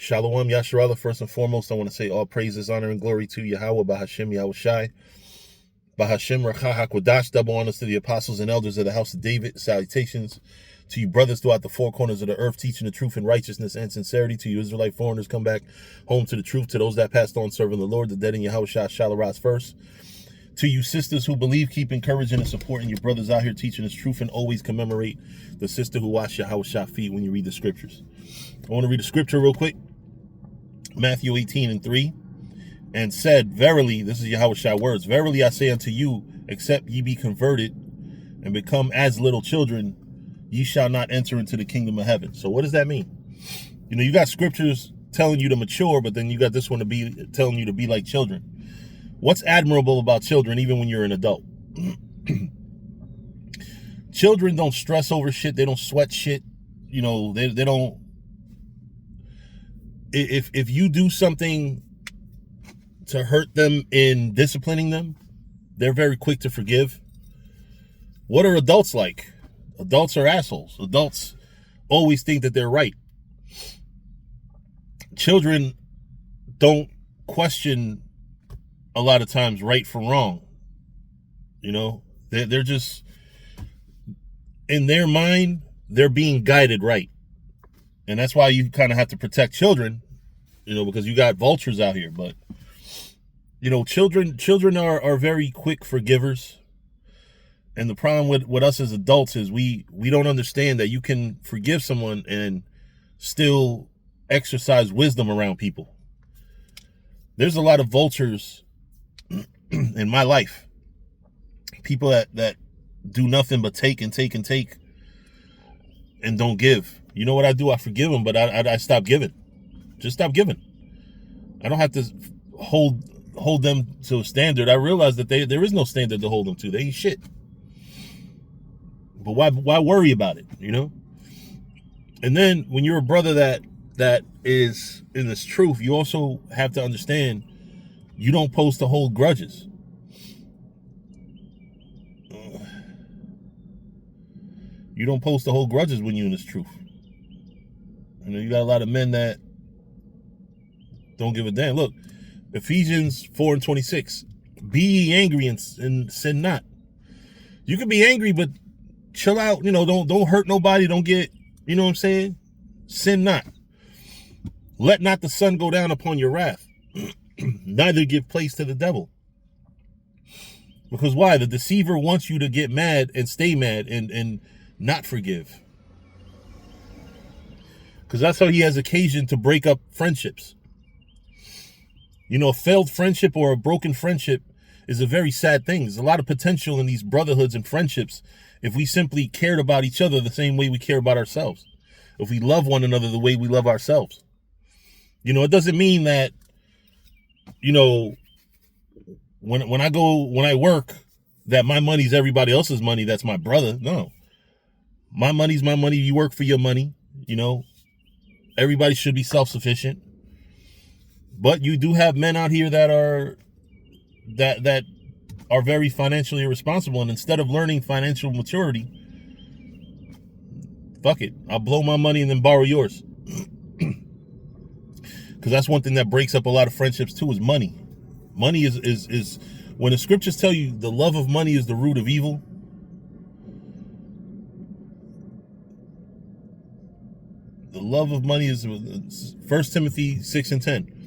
Shalom Yasharallah. First and foremost, I want to say all praises, honor, and glory to Yahweh, Bahashem Yahushai, Bahashem Racha HaKodash. Double honors to the apostles and elders of the house of David. Salutations to you brothers throughout the four corners of the earth, teaching the truth in righteousness and sincerity. To you Israelite foreigners, come back home to the truth. To those that passed on serving the Lord, the dead in Yahushua Shalaraz first. To you sisters who believe, keep encouraging and supporting your brothers out here teaching this truth, and always commemorate the sister who washed Yahushua feet when you read the scriptures. I want to read the scripture real quick. Matthew 18:3, and said, verily, this is Yahushua words, verily I say unto you, except ye be converted and become as little children, ye shall not enter into the kingdom of heaven. So what does that mean? You know, you got scriptures telling you to mature, but then you got this one to be telling you to be like children. What's admirable about children, even when you're an adult? Children don't stress over shit. They don't sweat shit. You know, they don't. If you do something to hurt them in disciplining them, they're very quick to forgive. What are adults like? Adults are assholes. Adults always think that they're right. Children don't question a lot of times right from wrong. You know, they're just, in their mind, they're being guided right. And that's why you kind of have to protect children, you know, because you got vultures out here. But, you know, children are very quick forgivers. And the problem with us as adults is we don't understand that you can forgive someone and still exercise wisdom around people. There's a lot of vultures in my life. People that do nothing but take and take and take and don't give. You know what I do? I forgive them, but I stop giving. Just stop giving. I don't have to hold them to a standard. I realize that there is no standard to hold them to. They ain't shit. But why worry about it, you know? And then when you're a brother that is in this truth, you also have to understand you don't supposed to hold grudges. You don't supposed to hold grudges when you're in this truth. You know, you got a lot of men that don't give a damn. Look, Ephesians 4:26. Be ye angry and sin not. You can be angry, but chill out. You know, don't hurt nobody. Don't get, you know what I'm saying? Sin not. Let not the sun go down upon your wrath. Neither give place to the devil. Because why? The deceiver wants you to get mad and stay mad and not forgive. Because that's how he has occasion to break up friendships. You know, a failed friendship or a broken friendship is a very sad thing. There's a lot of potential in these brotherhoods and friendships if we simply cared about each other the same way we care about ourselves. If we love one another the way we love ourselves. You know, it doesn't mean that, you know, when I work, that my money's everybody else's money. That's my brother. No. My money's my money. You work for your money. You know, everybody should be self-sufficient. But you do have men out here that are very financially irresponsible, and instead of learning financial maturity, fuck it, I'll blow my money and then borrow yours. Because that's one thing that breaks up a lot of friendships too, is money. Money is when the scriptures tell you the love of money is the root of evil. The love of money is 1 Timothy 6:10.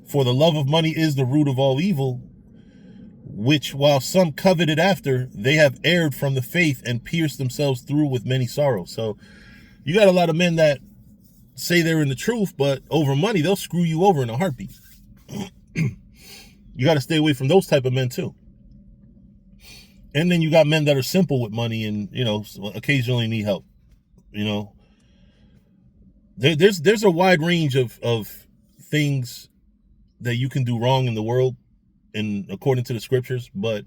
For the love of money is the root of all evil, which while some coveted after, they have erred from the faith and pierced themselves through with many sorrows. So you got a lot of men that say they're in the truth, but over money, they'll screw you over in a heartbeat. You got to stay away from those type of men too. And then you got men that are simple with money and, you know, occasionally need help. You know, there's a wide range of things that you can do wrong in the world and according to the scriptures, but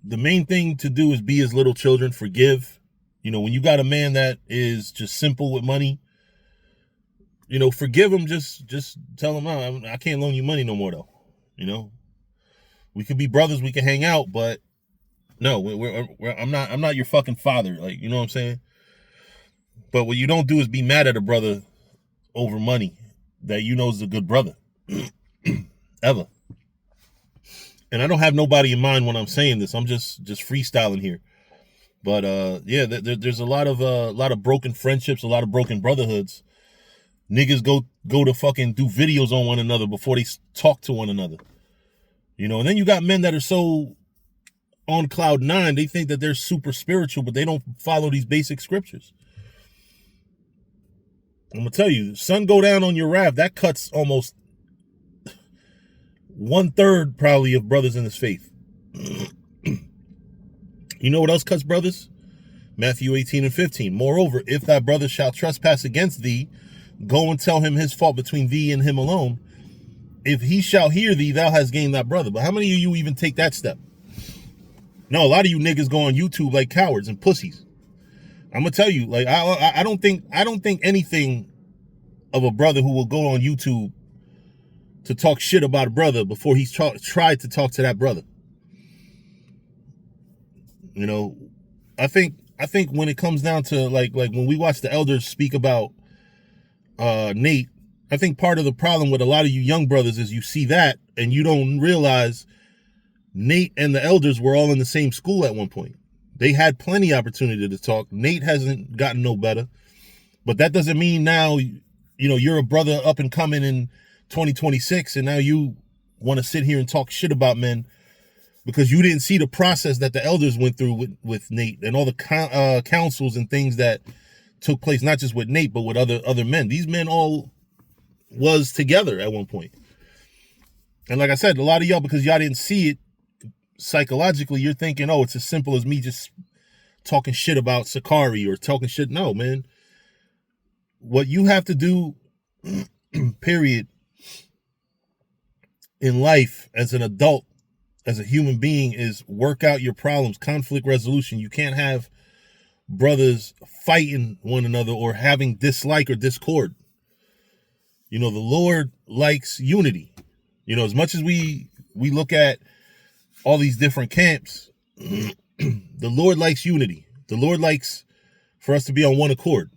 the main thing to do is be as little children, forgive. You know, when you got a man that is just simple with money, you know, forgive him. Just tell him, oh, I can't loan you money no more though. You know, we could be brothers, we can hang out, but no, I'm not your fucking father. Like, you know what I'm saying? But what you don't do is be mad at a brother over money that you know is a good brother. Ever. And I don't have nobody in mind when I'm saying this. I'm just freestyling here. But yeah, there's a lot of broken friendships, a lot of broken brotherhoods. Niggas go to fucking do videos on one another before they talk to one another. You know, and then you got men that are so on cloud nine, they think that they're super spiritual, but they don't follow these basic scriptures. I'm gonna tell you, sun go down on your raft, that cuts almost 1/3 probably of brothers in this faith. You know what else cuts brothers? Matthew 18:15. Moreover, if thy brother shall trespass against thee, go and tell him his fault between thee and him alone. If he shall hear thee, thou hast gained thy brother. But how many of you even take that step? No, a lot of you niggas go on YouTube like cowards and pussies. I'm gonna tell you, like, I don't think anything of a brother who will go on YouTube to talk shit about a brother before he's tried to talk to that brother. You know, I think when it comes down to like when we watch the elders speak about Nate, I think part of the problem with a lot of you young brothers is you see that and you don't realize Nate and the elders were all in the same school at one point. They had plenty of opportunity to talk. Nate hasn't gotten no better, but that doesn't mean now, you know, you're a brother up and coming in 2026 and now you want to sit here and talk shit about men because you didn't see the process that the elders went through with Nate and all the councils and things that took place, not just with Nate, but with other men. These men all was together at one point. And like I said, a lot of y'all, because y'all didn't see it psychologically, you're thinking, oh, it's as simple as me just talking shit about Sakari or talking shit. No, man. What you have to do, period, in life as an adult, as a human being, is work out your problems, conflict resolution. You can't have brothers fighting one another or having dislike or discord. You know, the Lord likes unity. You know, as much as we look at all these different camps, the Lord likes unity. The Lord likes for us to be on one accord.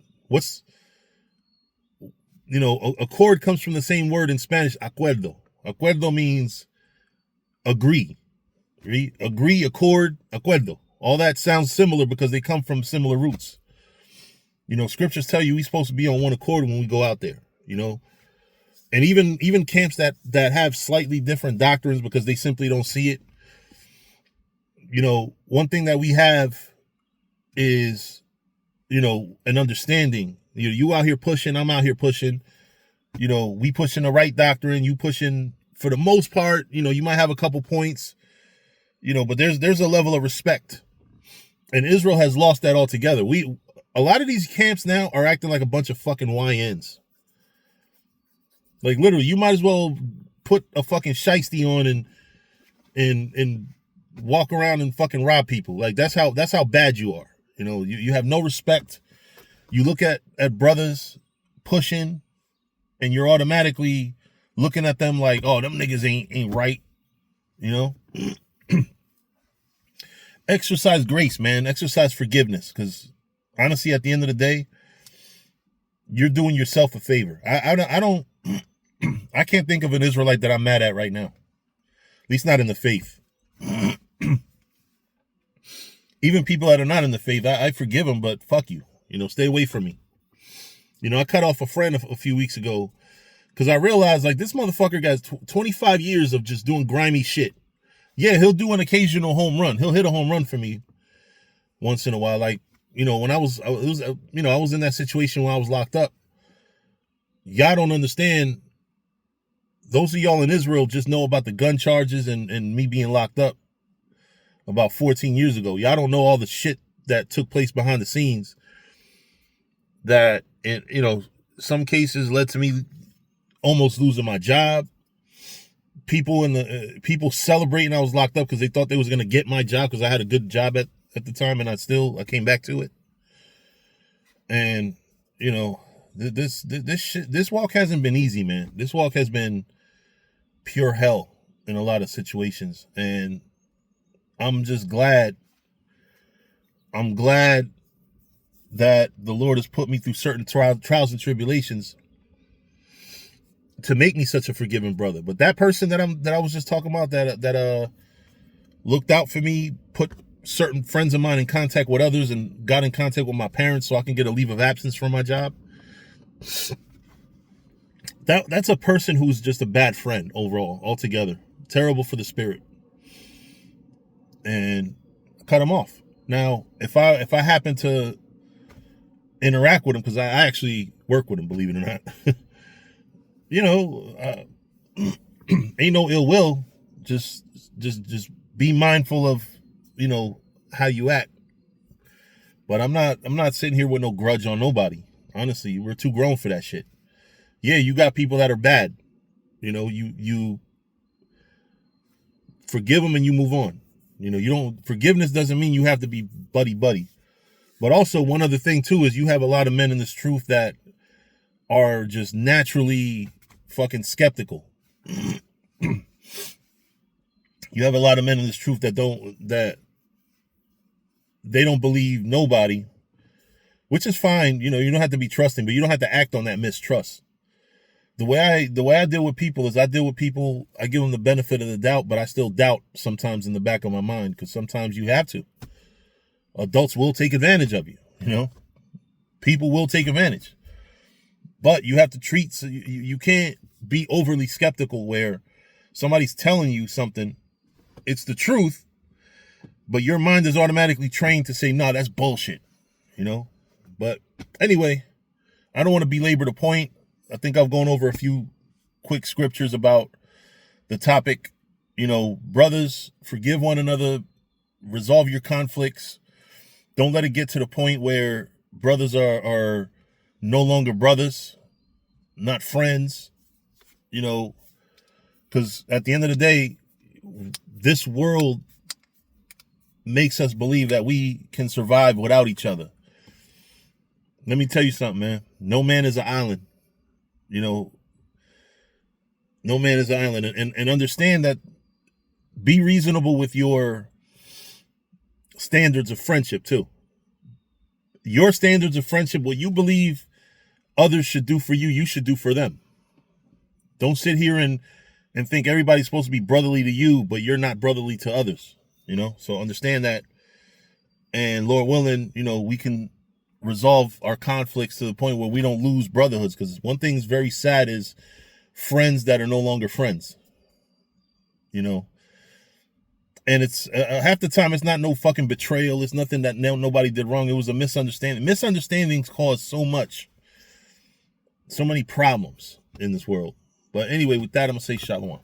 Accord comes from the same word in Spanish, acuerdo. Acuerdo means agree. Agree, accord, acuerdo. All that sounds similar because they come from similar roots. You know, scriptures tell you we're supposed to be on one accord when we go out there, you know. And even camps that have slightly different doctrines because they simply don't see it. You know, one thing that we have is, you know, an understanding. You out here pushing, I'm out here pushing. You know, we pushing the right doctrine, you pushing for the most part. You know, you might have a couple points, you know, but there's a level of respect. And Israel has lost that altogether. A lot of these camps now are acting like a bunch of fucking YNs. Like literally, you might as well put a fucking shiesty on and walk around and fucking rob people. Like that's how bad you are. You know, you have no respect. You look at brothers pushing and you're automatically looking at them like, oh, them niggas ain't right. You know? Exercise grace, man. Exercise forgiveness. Because honestly, at the end of the day, you're doing yourself a favor. I can't think of an Israelite that I'm mad at right now. At least not in the faith. Even people that are not in the faith, I forgive them, but fuck you. You know, stay away from me. You know, I cut off a friend a few weeks ago because I realized, like, this motherfucker got 25 years of just doing grimy shit. Yeah, he'll do an occasional home run. He'll hit a home run for me once in a while. Like, you know, when I was in that situation when I was locked up. Y'all don't understand. Those of y'all in Israel just know about the gun charges and me being locked up about 14 years ago. Y'all don't know all the shit that took place behind the scenes that, you know, some cases led to me almost losing my job. People celebrating I was locked up because they thought they was going to get my job because I had a good job at the time, and I came back to it. And, you know, this walk hasn't been easy, man. This walk has been pure hell in a lot of situations, and I'm just glad. I'm glad that the Lord has put me through certain trials and tribulations to make me such a forgiving brother. But that person that I was just talking about, that looked out for me, put certain friends of mine in contact with others, and got in contact with my parents so I can get a leave of absence from my job. That's a person who's just a bad friend overall, altogether. Terrible for the spirit. And cut him off. Now, if I happen to interact with him, because I actually work with him, believe it or not, you know, ain't no ill will. Just be mindful of, you know, how you act. But I'm not sitting here with no grudge on nobody. Honestly, we're too grown for that shit. Yeah, you got people that are bad. You know, you forgive them and you move on. You know, forgiveness doesn't mean you have to be buddy. But also, one other thing too is you have a lot of men in this truth that are just naturally fucking skeptical. You have a lot of men in this truth that they don't believe nobody, which is fine. You know, you don't have to be trusting, but you don't have to act on that mistrust. The way I deal with people is I give them the benefit of the doubt, but I still doubt sometimes in the back of my mind, because sometimes you have to. Adults will take advantage of you, you know. People will take advantage. But you have to treat, you can't be overly skeptical where somebody's telling you something, it's the truth, but your mind is automatically trained to say, no, that's bullshit, you know. But anyway, I don't want to belabor the point. I think I've gone over a few quick scriptures about the topic. You know, brothers, forgive one another, resolve your conflicts. Don't let it get to the point where brothers are no longer brothers, not friends, you know, because at the end of the day, this world makes us believe that we can survive without each other. Let me tell you something, man. No man is an island. You know, no man is an island. And understand that, be reasonable with your standards of friendship too. Your standards of friendship, what you believe others should do for you, you should do for them. Don't sit here and think everybody's supposed to be brotherly to you, but you're not brotherly to others, you know? So understand that. And Lord willing, you know, we can resolve our conflicts to the point where we don't lose brotherhoods. Because one thing is very sad is friends that are no longer friends, you know? And it's half the time it's not no fucking betrayal. It's nothing that nobody did wrong. It was a misunderstanding. Misunderstandings cause so many problems in this world. But anyway, with that, I'm going to say shalom.